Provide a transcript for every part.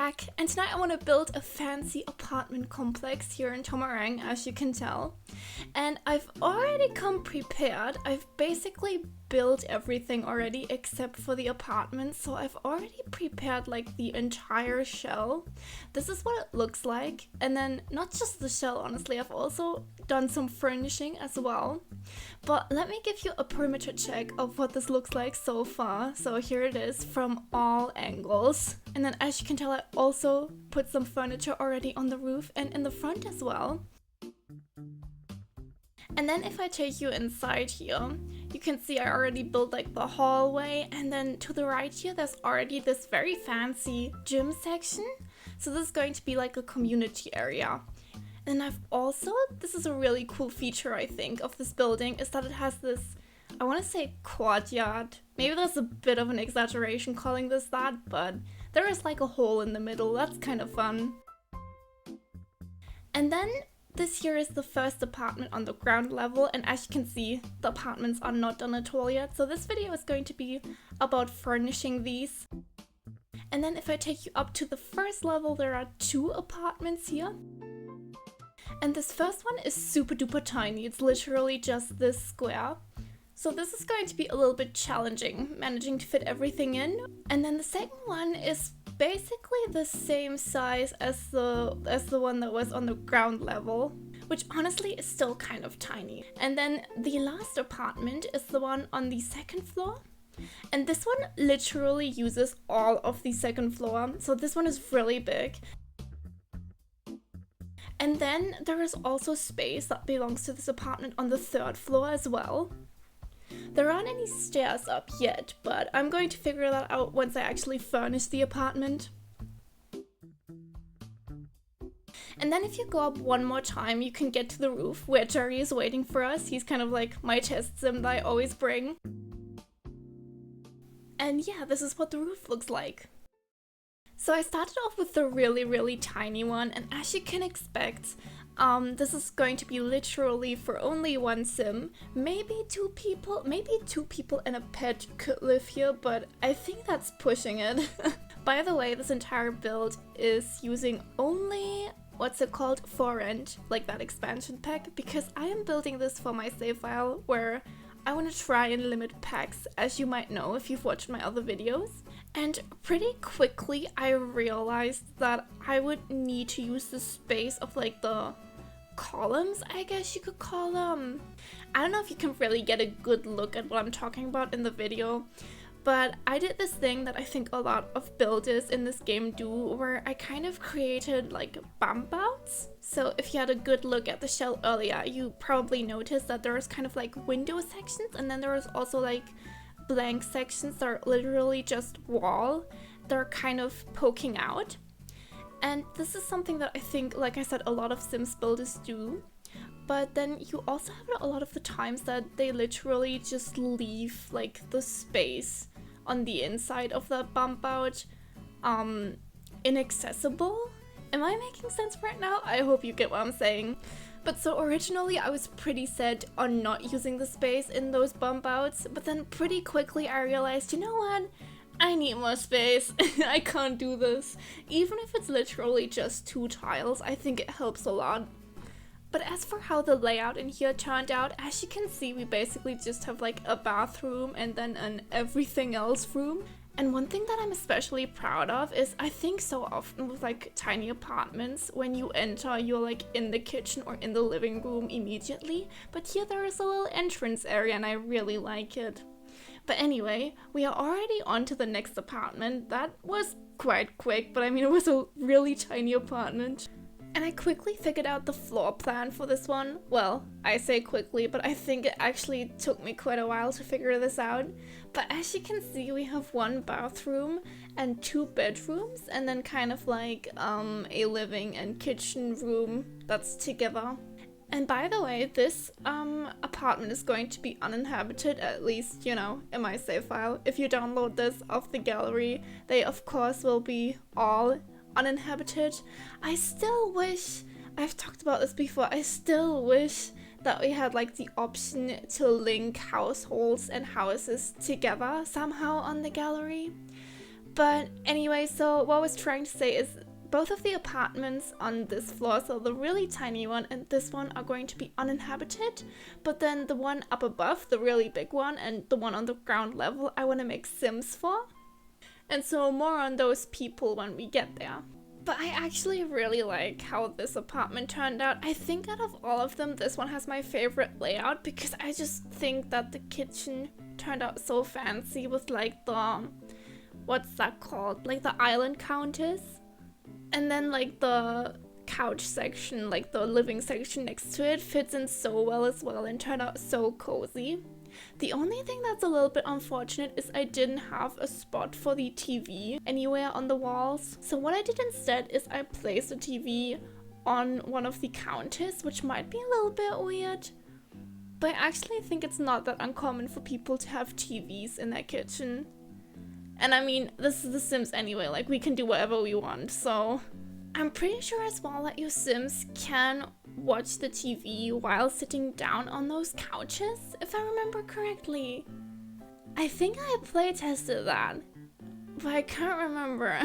back, and tonight I want to build a fancy apartment complex here in Tomarang, as you can tell. And I've already come prepared. I've basically built everything already except for the apartments, so I've already prepared like the entire shell. This is what it looks like, and then not just the shell, honestly, I've also done some furnishing as well. But let me give you a perimeter check of what this looks like so far. So here it is from all angles. And then as you can tell, I also put some furniture already on the roof and in the front as well. And then if I take you inside here, you can see I already built like the hallway, and then to the right here there's already this very fancy gym section. So this is going to be like a community area. And I've also, this is a really cool feature I think of this building, is that it has this, I want to say courtyard. Maybe that's a bit of an exaggeration calling this that, but there is like a hole in the middle. That's kind of fun. And then this here is the first apartment on the ground level, and as you can see, the apartments are not done at all yet. So this video is going to be about furnishing these. And then if I take you up to the first level, there are 2 apartments here. And this first one is super duper tiny. It's literally just this square. So this is going to be a little bit challenging, managing to fit everything in. And then the second one is basically the same size as the one that was on the ground level, which honestly is still kind of tiny. And then the last apartment is the one on the second floor. And this one literally uses all of the second floor. So this one is really big. And then there is also space that belongs to this apartment on the 3rd floor as well. There aren't any stairs up yet, but I'm going to figure that out once I actually furnish the apartment. And then if you go up one more time, you can get to the roof where Jerry is waiting for us. He's kind of like my test sim that I always bring. And yeah, this is what the roof looks like. So I started off with the really tiny one, and as you can expect, this is going to be literally for only 1 sim. Maybe 2 people and a pet could live here, but I think that's pushing it. By the way, this entire build is using only, what's it called, for rent, like that expansion pack, because I am building this for my save file where I want to try and limit packs, as you might know if you've watched my other videos. And pretty quickly I realized that I would need to use the space of like the columns, I guess you could call them. I don't know if you can really get a good look at what I'm talking about in the video, but I did this thing that I think a lot of builders in this game do, where I kind of created like bump outs. So if you had a good look at the shell earlier, you probably noticed that there is kind of like window sections, and then there is also like blank sections that are literally just wall. They're kind of poking out. And this is something that I think, like I said, a lot of Sims builders do. But then you also have it a lot of the times that they literally just leave like the space on the inside of the bump out inaccessible. Am I making sense right now? I hope you get what I'm saying. But so originally I was pretty set on not using the space in those bump outs, but then pretty quickly I realized, you know what? I need more space. I can't do this. Even if it's literally just 2 tiles, I think it helps a lot. But as for how the layout in here turned out, as you can see, we basically just have like a bathroom and then an everything else room. And one thing that I'm especially proud of is I think so often with like tiny apartments, when you enter, you're like in the kitchen or in the living room immediately. But here there is a little entrance area and I really like it. But anyway, we are already on to the next apartment. That was quite quick, but I mean, it was a really tiny apartment. And I quickly figured out the floor plan for this one. Well, I say quickly, but I think it actually took me quite a while to figure this out. But as you can see, we have 1 bathroom and 2 bedrooms, and then kind of like a living and kitchen room that's together. And by the way, this apartment is going to be uninhabited, at least, you know, in my save file. If you download this off the gallery, they of course will be all uninhabited. I still wish, I've talked about this before, I still wish that we had like the option to link households and houses together somehow on the gallery. But anyway, so what I was trying to say is both of the apartments on this floor, so the really tiny one and this one, are going to be uninhabited, but then the one up above, the really big one, and the one on the ground level, I want to make Sims for. And so more on those people when we get there. But I actually really like how this apartment turned out. I think out of all of them, this one has my favorite layout because I just think that the kitchen turned out so fancy with like the, what's that called? Like the island counters. And then like the couch section, like the living section next to it, fits in so well as well and turned out so cozy. The only thing that's a little bit unfortunate is I didn't have a spot for the TV anywhere on the walls. So what I did instead is I placed the TV on one of the counters, which might be a little bit weird. But I actually think it's not that uncommon for people to have TVs in their kitchen. And I mean, this is The Sims anyway, like we can do whatever we want, so... I'm pretty sure as well that your Sims can watch the TV while sitting down on those couches, if I remember correctly. I think I playtested that, but I can't remember.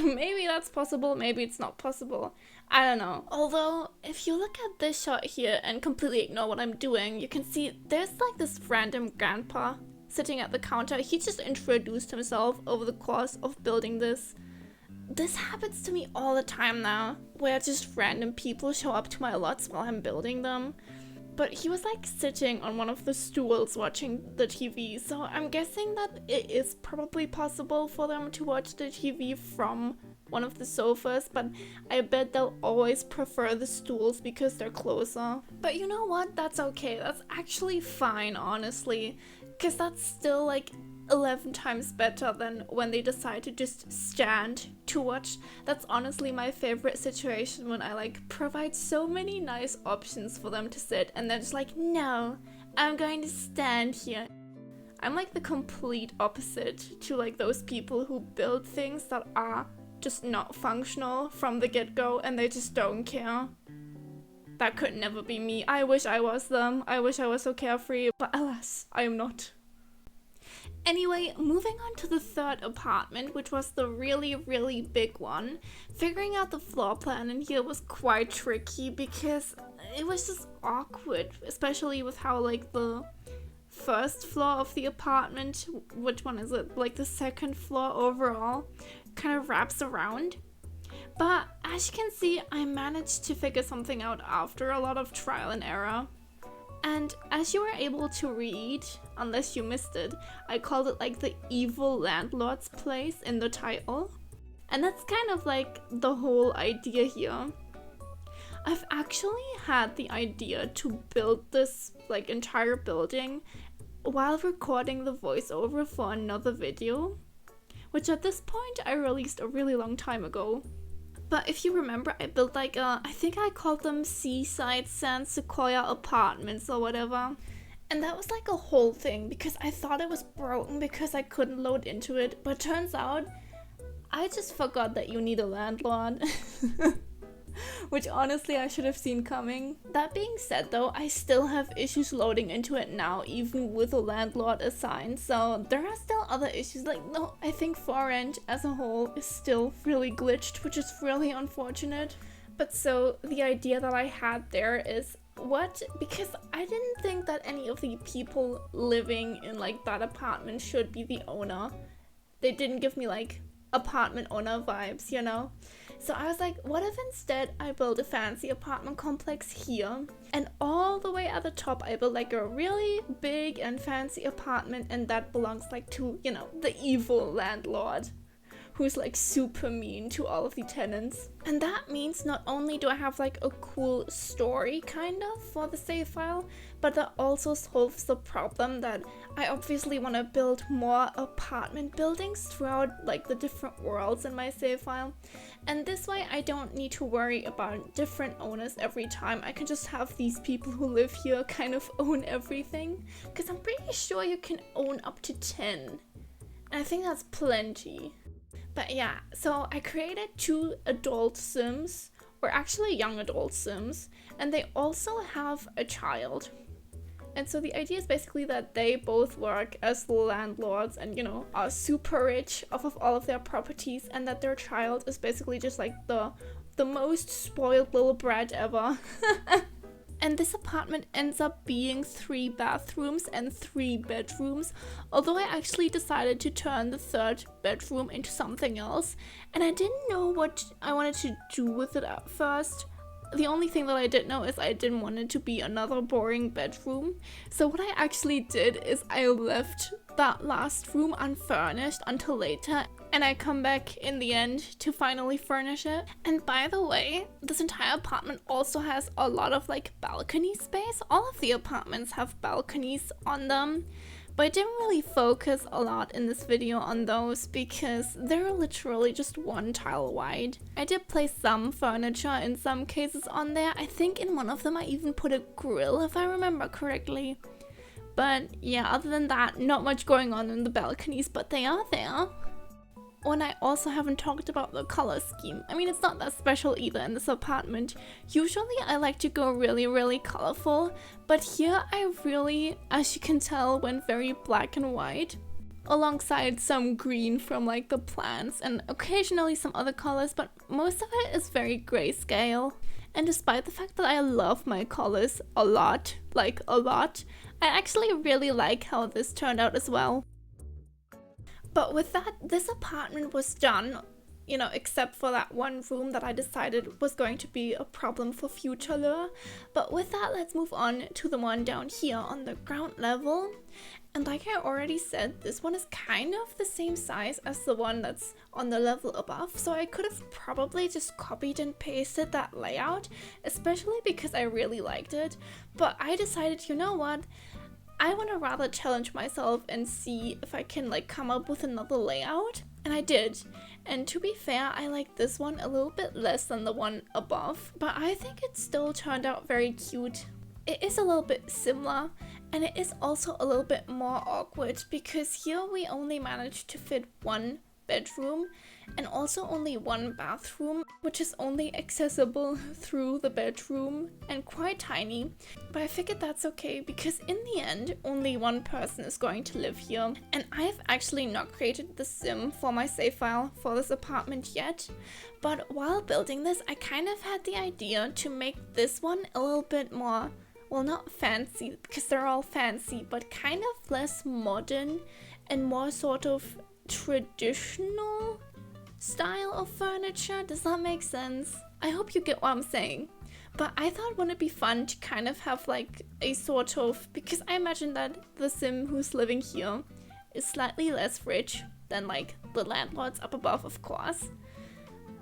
Maybe that's possible, maybe it's not possible. I don't know. Although, if you look at this shot here and completely ignore what I'm doing, you can see there's like this random grandpa sitting at the counter. He just introduced himself over the course of building this. This happens to me all the time now, where just random people show up to my lots while I'm building them. But he was like sitting on one of the stools watching the TV, so I'm guessing that it is probably possible for them to watch the TV from one of the sofas, but I bet they'll always prefer the stools because they're closer. But you know what? That's okay. That's actually fine, honestly, because that's still like 11 times better than when they decide to just stand to watch. That's honestly my favorite situation, when I like provide so many nice options for them to sit and they're just like, no, I'm going to stand here. I'm like the complete opposite to like those people who build things that are just not functional from the get-go and they just don't care. That could never be me. I wish I was them. I wish I was so carefree, but alas, I am not. Anyway, moving on to the third apartment, which was the really, really big one. Figuring out the floor plan in here was quite tricky because it was just awkward, especially with how like the first floor of the apartment, which one is it? Like the second floor overall, kind of wraps around. But as you can see, I managed to figure something out after a lot of trial and error. And as you were able to read, unless you missed it, I called it like the evil landlord's place in the title. And that's kind of like the whole idea here. I've actually had the idea to build this like entire building while recording the voiceover for another video, which at this point I released a really long time ago. But if you remember, I built like I think I called them Seaside Sand Sequoia Apartments or whatever. And that was like a whole thing because I thought it was broken because I couldn't load into it. But turns out, I just forgot that you need a landlord. Which honestly I should have seen coming. That being said though, I still have issues loading into it now, even with a landlord assigned. So there are still other issues, like no, I think 4eng as a whole is still really glitched, which is really unfortunate. But so the idea that I had there is because I didn't think that any of the people living in like that apartment should be the owner. They didn't give me like apartment owner vibes, you know? So I was like, what if instead I build a fancy apartment complex here, and all the way at the top I build like a really big and fancy apartment, and that belongs like to, you know, the evil landlord who's like super mean to all of the tenants. And that means not only do I have like a cool story kind of for the save file, but that also solves the problem that I obviously want to build more apartment buildings throughout like the different worlds in my save file. And this way I don't need to worry about different owners every time. I can just have these people who live here kind of own everything, because I'm pretty sure you can own up to 10. And I think that's plenty. But yeah, so I created 2 adult Sims, or actually young adult Sims, and they also have a child. And so the idea is basically that they both work as landlords and, you know, are super rich off of all of their properties, and that their child is basically just like the most spoiled little brat ever. And this apartment ends up being 3 bathrooms and 3 bedrooms, although I actually decided to turn the 3rd bedroom into something else, and I didn't know what I wanted to do with it at first. The only thing that I did know is I didn't want it to be another boring bedroom. So what I actually did is I left that last room unfurnished until later, and I come back in the end to finally furnish it. And by the way, this entire apartment also has a lot of like balcony space. All of the apartments have balconies on them, but I didn't really focus a lot in this video on those because they're literally just 1 tile wide. I did place some furniture in some cases on there. I think in one of them I even put a grill, if I remember correctly. But yeah, other than that, not much going on in the balconies, but they are there. And I also haven't talked about the color scheme. I mean, it's not that special either in this apartment. Usually I like to go really colorful, but here I really, as you can tell, went very black and white, alongside some green from like the plants and occasionally some other colors, but most of it is very grayscale. And despite the fact that I love my colors a lot, like a lot, I actually really like how this turned out as well. But with that, this apartment was done, you know, except for that one room that I decided was going to be a problem for future lure. But with that, let's move on to the one down here on the ground level. And like I already said, this one is kind of the same size as the one that's on the level above, so I could have probably just copied and pasted that layout, especially because I really liked it. But I decided, you know what? I want to rather challenge myself and see if I can like come up with another layout, and I did. And to be fair, I like this one a little bit less than the one above, but I think it still turned out very cute. It is a little bit similar, and it is also a little bit more awkward because here we only managed to fit 1 bedroom and also only 1 bathroom, which is only accessible through the bedroom and quite tiny. But I figured that's okay because in the end only 1 person is going to live here, and I've actually not created the sim for my save file for this apartment yet. But while building this, I kind of had the idea to make this one a little bit more, well, not fancy because they're all fancy, but kind of less modern and more sort of traditional style of furniture. Does that make sense? I hope you get what I'm saying. But I thought wouldn't it be fun to kind of have like a sort of, because I imagine that the sim who's living here is slightly less rich than like the landlords up above, of course,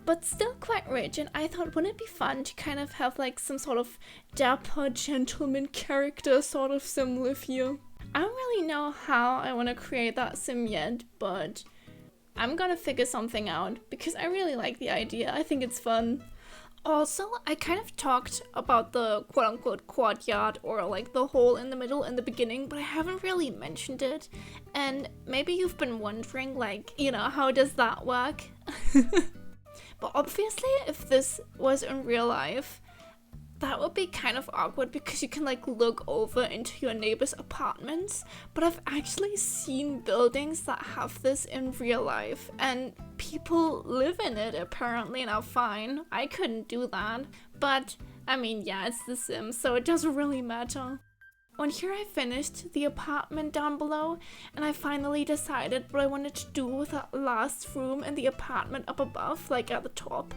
but still quite rich, and I thought wouldn't it be fun to kind of have like some sort of dapper gentleman character sort of sim live here. I don't really know how I want to create that sim yet, but I'm gonna figure something out because I really like the idea. I think it's fun. Also, I kind of talked about the quote-unquote courtyard or like the hole in the middle in the beginning, but I haven't really mentioned it. And maybe you've been wondering, like, you know, how does that work? But obviously, if this was in real life, that would be kind of awkward because you can like look over into your neighbor's apartments. But I've actually seen buildings that have this in real life and people live in it apparently and are fine. I couldn't do that. But I mean, yeah, it's The Sims, so it doesn't really matter. When here I finished the apartment down below, and I finally decided what I wanted to do with that last room in the apartment up above, like at the top.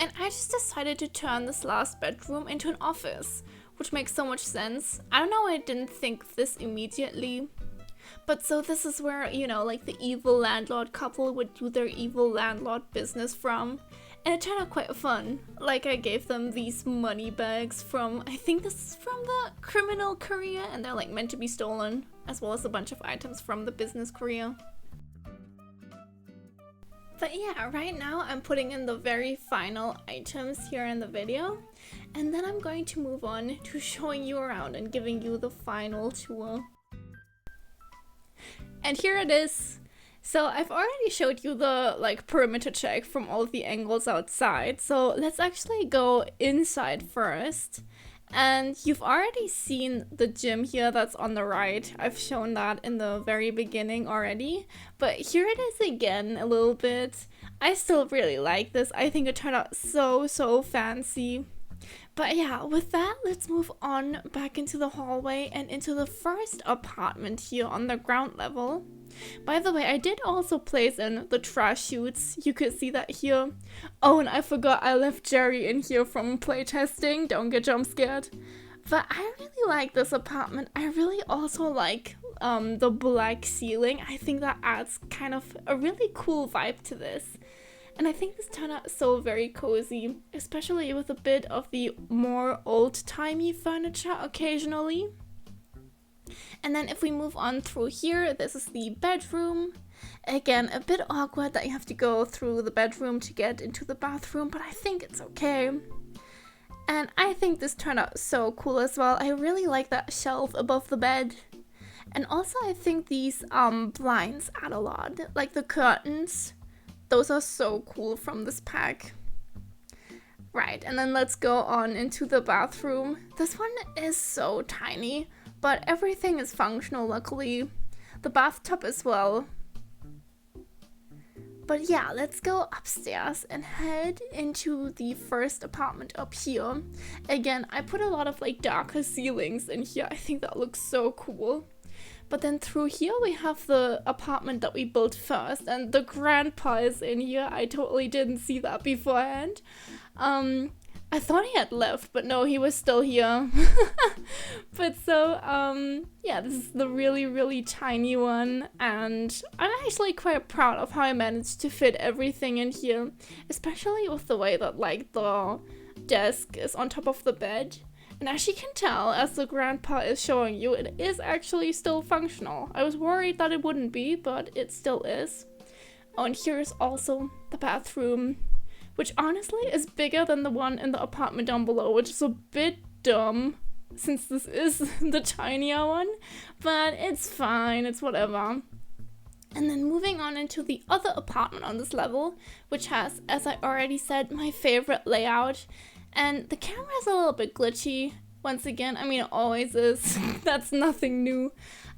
And I just decided to turn this last bedroom into an office, which makes so much sense. I don't know why I didn't think of this immediately. But so this is where, you know, like the evil landlord couple would do their evil landlord business from. And it turned out quite fun. Like I gave them these money bags from, I think this is from the criminal career, and they're like meant to be stolen, as well as a bunch of items from the business career. But yeah, right now I'm putting in the very final items here in the video, and then I'm going to move on to showing you around and giving you the final tour. And here it is. So I've already showed you the like perimeter check from all of the angles outside, so let's actually go inside first. And you've already seen the gym here that's on the right. I've shown that in the very beginning already. But here it is again a little bit. I still really like this. I think it turned out so fancy. But yeah, with that, let's move on back into the hallway and into the first apartment here on the ground level. By the way, I did also place in the trash chutes. You could see that here. Oh, and I forgot I left Jerry in here from playtesting. Don't get jump scared. But I really like this apartment. I really also like the black ceiling. I think that adds kind of a really cool vibe to this. And I think this turned out so very cozy, especially with a bit of the more old-timey furniture occasionally. And then if we move on through here, this is the bedroom. Again, a bit awkward that you have to go through the bedroom to get into the bathroom, but I think it's okay. And I think this turned out so cool as well. I really like that shelf above the bed. And also I think these blinds add a lot, like the curtains. Those are so cool from this pack. Right, and then let's go on into the bathroom. This one is so tiny, but everything is functional, luckily. The bathtub as well. But yeah, let's go upstairs and head into the first apartment up here. Again, I put a lot of like darker ceilings in here. I think that looks so cool. But then through here we have the apartment that we built first, and the grandpa is in here. I totally didn't see that beforehand. I thought he had left, but no, he was still here. But so, yeah, this is the really tiny one, and I'm actually quite proud of how I managed to fit everything in here, especially with the way that like the desk is on top of the bed. And as you can tell, as the grandpa is showing you, it is actually still functional. I was worried that it wouldn't be, but it still is. Oh, and here is also the bathroom, which honestly is bigger than the one in the apartment down below, which is a bit dumb since this is the tinier one, but it's fine, it's whatever. And then moving on into the other apartment on this level, which has, as I already said, my favorite layout. And the camera is a little bit glitchy, once again. I mean, it always is. That's nothing new.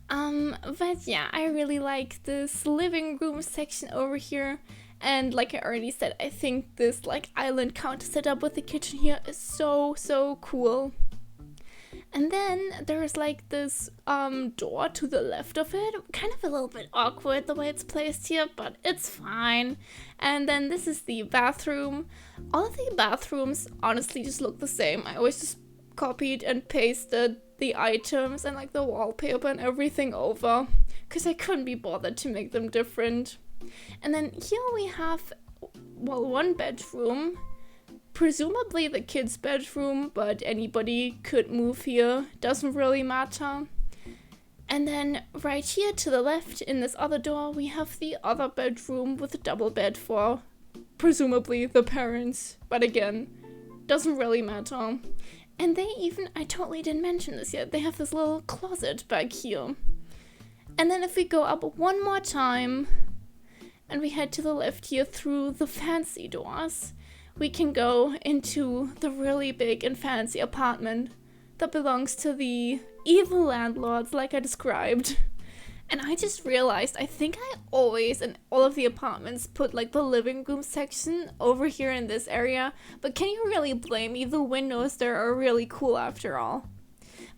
But yeah, I really like this living room section over here. And like I already said, I think this like island counter setup with the kitchen here is so cool. And then there's like this door to the left of it. Kind of a little bit awkward the way it's placed here, but it's fine. And then this is the bathroom. All of the bathrooms honestly just look the same. I always just copied and pasted the items and like the wallpaper and everything over, because I couldn't be bothered to make them different. And then here we have, well, one bedroom. Presumably the kids' bedroom, but anybody could move here, doesn't really matter. And then right here to the left in this other door, we have the other bedroom with a double bed for presumably the parents, but again, doesn't really matter. And they even, I totally didn't mention this yet, they have this little closet back here. And then if we go up one more time, and we head to the left here through the fancy doors, we can go into the really big and fancy apartment that belongs to the evil landlords like I described. And I just realized, I think I always in all of the apartments put like the living room section over here in this area, but can you really blame me? The windows there are really cool after all.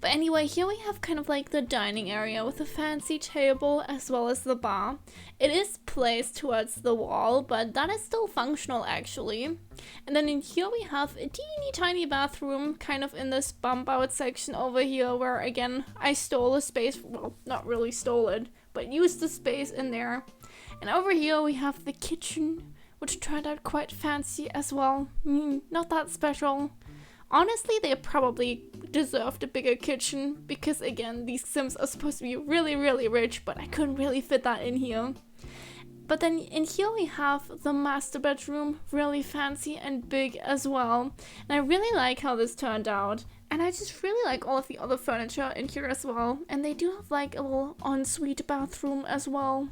But anyway, here we have kind of like the dining area with a fancy table as well as the bar. It is placed towards the wall, but that is still functional actually. And then in here we have a teeny tiny bathroom kind of in this bump out section over here where again I stole a space, well not really stole it, but used the space in there. And over here we have the kitchen, which turned out quite fancy as well. Not that special. Honestly, they probably deserved a bigger kitchen because, again, these Sims are supposed to be really rich, but I couldn't really fit that in here. But then in here we have the master bedroom, really fancy and big as well. And I really like how this turned out. And I just really like all of the other furniture in here as well. And they do have like a little ensuite bathroom as well.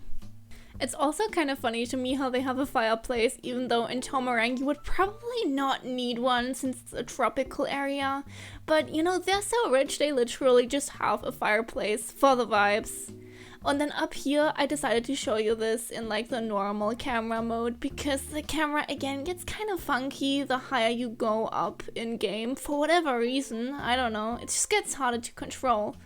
It's also kind of funny to me how they have a fireplace, even though in Tomarang you would probably not need one since it's a tropical area. But you know, they're so rich, they literally just have a fireplace for the vibes. And then up here, I decided to show you this in like the normal camera mode because the camera again gets kind of funky the higher you go up in game for whatever reason. I don't know, it just gets harder to control.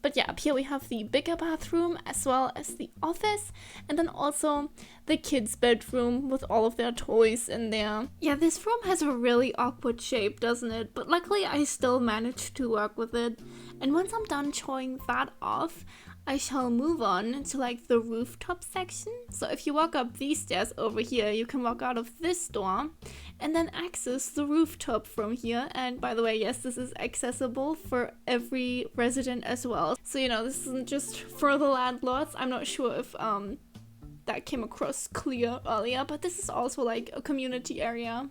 But yeah, up here we have the bigger bathroom as well as the office, and then also the kids' bedroom with all of their toys in there. Yeah, this room has a really awkward shape, doesn't it? But luckily I still managed to work with it. And once I'm done showing that off, I shall move on to like the rooftop section. So if you walk up these stairs over here, you can walk out of this door and then access the rooftop from here. And by the way, yes, this is accessible for every resident as well. So, you know, this isn't just for the landlords. I'm not sure if that came across clear earlier, but this is also like a community area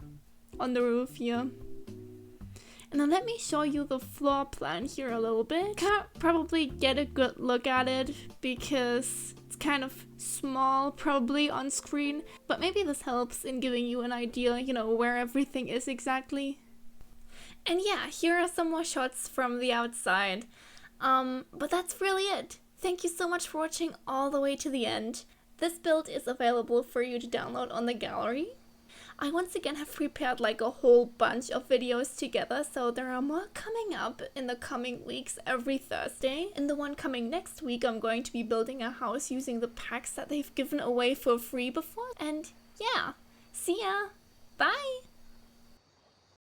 on the roof here. And then let me show you the floor plan here a little bit. Can't probably get a good look at it because it's kind of small probably on screen, but maybe this helps in giving you an idea, you know, where everything is exactly. And yeah, here are some more shots from the outside. But that's really it. Thank you so much for watching all the way to the end. This build is available for you to download on the gallery. I once again have prepared like a whole bunch of videos together, so there are more coming up in the coming weeks every Thursday. In the one coming next week, I'm going to be building a house using the packs that they've given away for free before. And yeah, see ya! Bye!